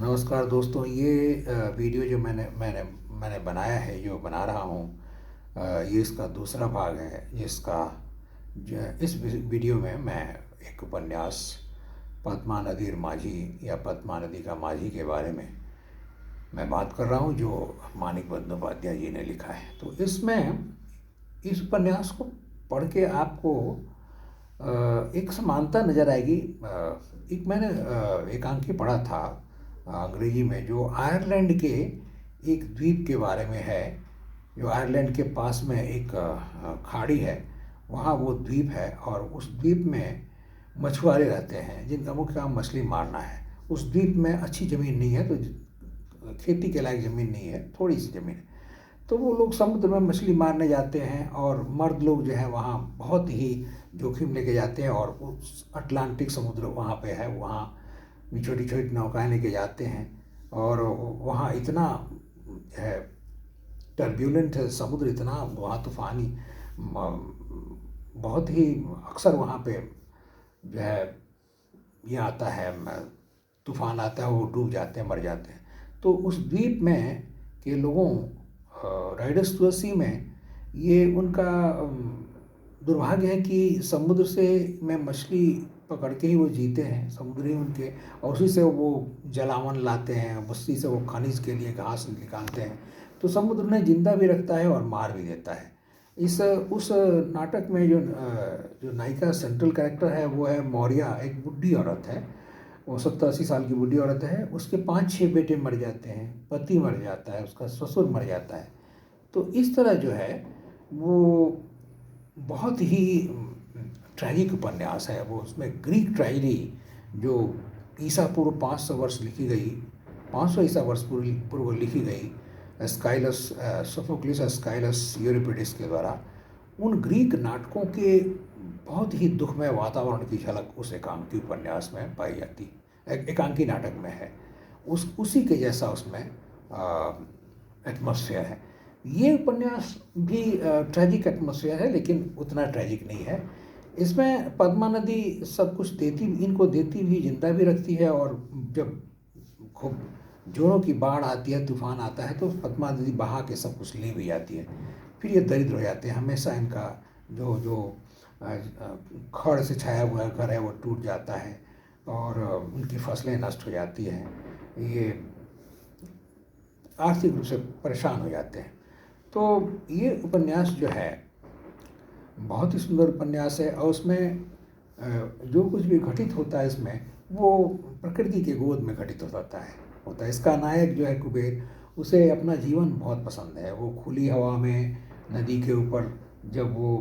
नमस्कार दोस्तों। ये वीडियो जो मैंने बनाया है, जो बना रहा हूँ, ये इसका दूसरा भाग है। इस वीडियो में मैं एक उपन्यास पद्मा नदीर माझी या पद्मा नदी का माझी के बारे में मैं बात कर रहा हूँ, जो मानिक बंदोपाध्याय जी ने लिखा है। तो इस उपन्यास को पढ़ के आपको एक समानता नज़र आएगी। एक मैंने एकांकी पढ़ा था अंग्रेजी में, जो आयरलैंड के एक द्वीप के बारे में है। जो आयरलैंड के पास में एक खाड़ी है, वहाँ वो द्वीप है, और उस द्वीप में मछुआरे रहते हैं जिनका मुख्य काम मछली मारना है। उस द्वीप में अच्छी ज़मीन नहीं है, तो खेती के लायक ज़मीन नहीं है, थोड़ी सी ज़मीन है। तो वो लोग समुद्र में मछली मारने जाते हैं, और मर्द लोग जो है वहाँ बहुत ही जोखिम लेके जाते हैं, और उस अटलांटिक समुद्र वहाँ पे है, वहाँ छोटी छोटी नौकाएं लेके जाते हैं। और वहाँ इतना है टर्ब्यूलेंट है समुद्र, इतना वहाँ तूफ़ानी, बहुत ही अक्सर वहाँ पे जो है ये आता है, तूफ़ान आता है, वो डूब जाते हैं, मर जाते हैं। तो उस द्वीप में के लोगों, राइडर्स टू द सी में, ये उनका दुर्भाग्य है कि समुद्र से में मछली पकड़ के ही वो जीते हैं, समुद्र ही उनके, और उसी से वो जलावन लाते हैं, उसी से वो खनिज के लिए घास निकालते हैं। तो समुद्र उन्हें जिंदा भी रखता है और मार भी देता है। उस नाटक में जो नायिका सेंट्रल कैरेक्टर है, वो है मौर्या, एक बुढ़ी औरत है। वो 70-80 साल की बुढ़ी औरत है। उसके 5-6 बेटे मर जाते हैं, पति मर जाता है, उसका ससुर मर जाता है। तो इस तरह जो है वो बहुत ही ट्रैजिक उपन्यास है। वो उसमें ग्रीक ट्रेजेडी, जो ईसा पूर्व 500 वर्ष लिखी गई, 500 ईसा वर्ष पूर्व लिखी गई, स्काइलस, सोफोक्लिस स्काइलस यूरिपिडिस के द्वारा, उन ग्रीक नाटकों के बहुत ही दुखमय वातावरण की झलक उस एकांकी उपन्यास में पाई जाती, एकांकी नाटक में है। उसी के जैसा उसमें एटमॉस्फेयर है। ये उपन्यास भी ट्रैजिक एटमॉस्फेयर है, लेकिन उतना ट्रैजिक नहीं है। इसमें पद्मा नदी सब कुछ इनको देती भी, जिंदा भी रखती है, और जब खूब जोरों की बाढ़ आती है, तूफान आता है, तो पद्मा नदी बहा के सब कुछ ले भी जाती है। फिर ये दरिद्र हो जाते हैं। हमेशा इनका जो जो खड़ से छाया हुआ घर है, वो टूट जाता है, और उनकी फसलें नष्ट हो जाती हैं। ये आर्थिक रूप से परेशान हो जाते हैं। तो ये उपन्यास जो है बहुत ही सुंदर उपन्यास है, और उसमें जो कुछ भी घटित होता है इसमें, वो प्रकृति के गोद में घटित होता है। इसका नायक जो है कुबेर, उसे अपना जीवन बहुत पसंद है। वो खुली हवा में नदी के ऊपर जब वो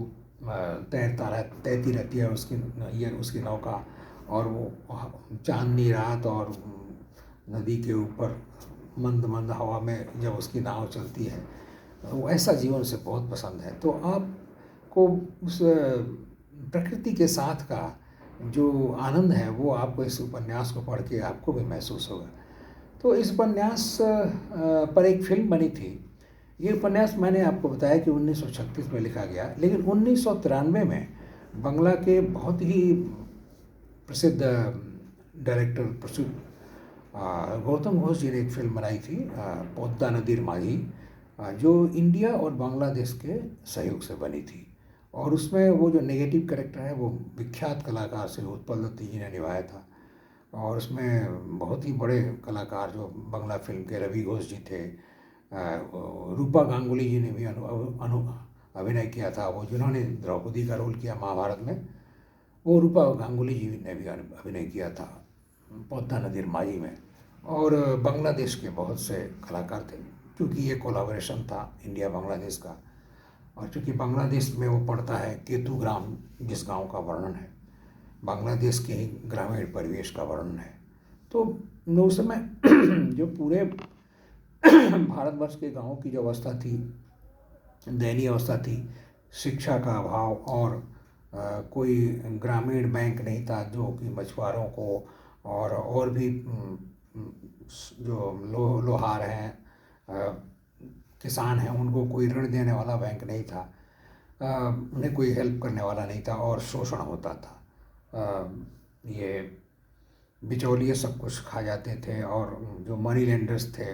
तैरती रहती है उसकी नौका, और वो चांदनी रात और नदी के ऊपर मंद मंद हवा में जब उसकी नाव चलती है, वो ऐसा जीवन उसे बहुत पसंद है। तो आपको उस प्रकृति के साथ का जो आनंद है, वो आपको इस उपन्यास को पढ़ के आपको भी महसूस होगा। तो इस उपन्यास पर एक फिल्म बनी थी। ये उपन्यास मैंने आपको बताया कि 1936 में लिखा गया, लेकिन 1993 में बंगला के बहुत ही प्रसिद्ध डायरेक्टर, प्रसिद्ध गौतम घोष जी ने एक फिल्म बनाई थी, पद्मा नदीर माझी, जो इंडिया और बांग्लादेश के सहयोग से बनी थी। और उसमें वो जो नेगेटिव कैरेक्टर है, वो विख्यात कलाकार से उत्पल दत्त जी ने निभाया था। और उसमें बहुत ही बड़े कलाकार जो बांग्ला फिल्म के रवि घोष जी थे, रूपा गांगुली जी ने भी अभिनय किया था। वो जिन्होंने द्रौपदी का रोल किया महाभारत में, वो रूपा गांगुली जी ने भी अभिनय किया था पद्मा नदीर माझी में। और बांग्लादेश के बहुत से कलाकार थे, क्योंकि ये कोलाबोरेशन था इंडिया बांग्लादेश का। और चूँकि बांग्लादेश में वो पड़ता है केतु ग्राम, जिस गांव का वर्णन है, बांग्लादेश के ही ग्रामीण परिवेश का वर्णन है। तो उस समय जो पूरे भारतवर्ष के गांवों की जो अवस्था थी, दयनीय अवस्था थी, शिक्षा का अभाव, और कोई ग्रामीण बैंक नहीं था जो कि मछुआरों को और भी जो लोहार हैं, किसान हैं, उनको कोई ऋण देने वाला बैंक नहीं था, उन्हें कोई हेल्प करने वाला नहीं था, और शोषण होता था। ये बिचौलिए सब कुछ खा जाते थे और जो मनी लेंडर्स थे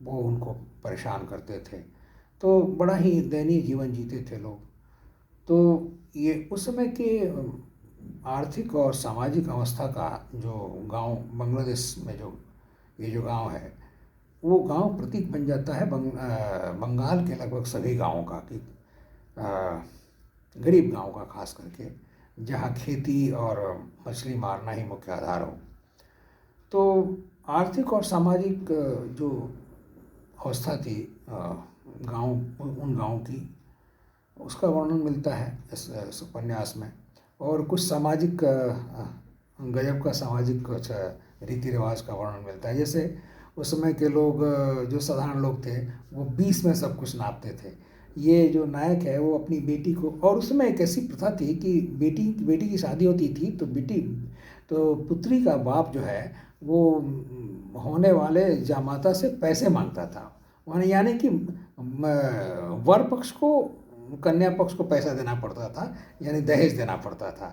वो उनको परेशान करते थे। तो बड़ा ही दयनीय जीवन जीते थे लोग। तो ये उस समय के आर्थिक और सामाजिक अवस्था का जो गांव बांग्लादेश में जो ये जो गांव है वो गांव प्रतीक बन जाता है बंगाल के लगभग सभी गांवों का कि अ, गरीब गांव का खास करके, जहां खेती और मछली मारना ही मुख्य आधार हो। तो आर्थिक और सामाजिक जो अवस्था थी गांव उन गांव की, उसका वर्णन मिलता है इस उपन्यास में। और कुछ सामाजिक गजब का सामाजिक कुछ रीति रिवाज का वर्णन मिलता है। जैसे उस समय के लोग जो साधारण लोग थे वो 20 में सब कुछ नापते थे। ये जो नायक है वो अपनी बेटी को, और उस समय एक ऐसी प्रथा थी कि बेटी की शादी होती थी तो पुत्री का बाप जो है वो होने वाले जामाता से पैसे मांगता था। यानी कि वर पक्ष को कन्या पक्ष को पैसा देना पड़ता था, यानी दहेज देना पड़ता था।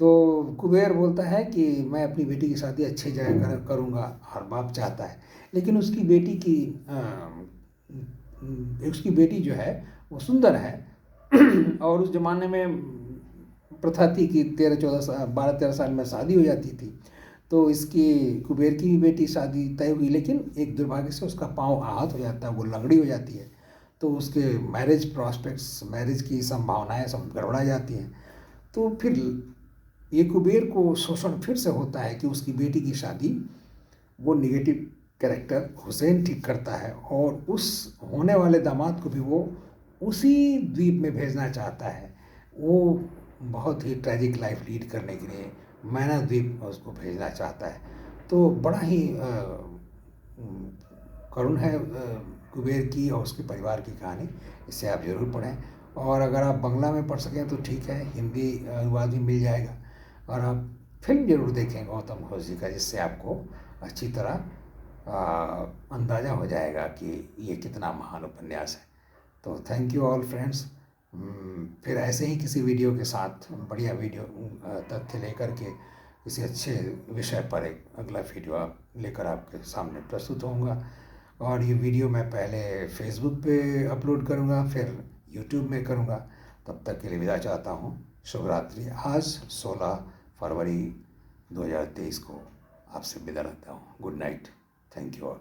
तो कुबेर बोलता है कि मैं अपनी बेटी की शादी अच्छी जगह करूँगा, और बाप चाहता है। लेकिन उसकी बेटी जो है वो सुंदर है और उस ज़माने में प्रथा थी कि 12-13 साल में शादी हो जाती थी। तो इसकी कुबेर की भी बेटी शादी तय हुई, लेकिन एक दुर्भाग्य से उसका पाँव आहत हो जाता है, वो लंगड़ी हो जाती है। तो उसके मैरिज प्रॉस्पेक्ट्स, मैरिज की संभावनाएं सब गड़बड़ा जाती हैं। तो फिर ये कुबेर को शोषण फिर से होता है कि उसकी बेटी की शादी वो निगेटिव कैरेक्टर हुसैन ठीक करता है, और उस होने वाले दामाद को भी वो उसी द्वीप में भेजना चाहता है। वो बहुत ही ट्रैजिक लाइफ लीड करने के लिए मैना द्वीप उसको भेजना चाहता है। तो बड़ा ही करुण है कुबेर की और उसके परिवार की कहानी। इसे आप ज़रूर पढ़ें, और अगर आप बंगला में पढ़ सकें तो ठीक है, हिंदी अनुवाद भी मिल जाएगा। और आप फिल्म ज़रूर देखें गौतम घोष जी का, जिससे आपको अच्छी तरह अंदाज़ा हो जाएगा कि ये कितना महान उपन्यास है। तो थैंक यू ऑल फ्रेंड्स। फिर ऐसे ही किसी वीडियो के साथ बढ़िया वीडियो तथ्य लेकर के किसी अच्छे विषय पर एक अगला वीडियो लेकर आपके सामने प्रस्तुत होऊंगा। और ये वीडियो मैं पहले फेसबुक पे अपलोड करूंगा, फिर यूट्यूब में करूंगा। तब तक के लिए विदा चाहता हूँ। शुभ रात्रि। आज 16 फरवरी 2023 को आपसे विदा लेता हूँ। Good night. Thank you all.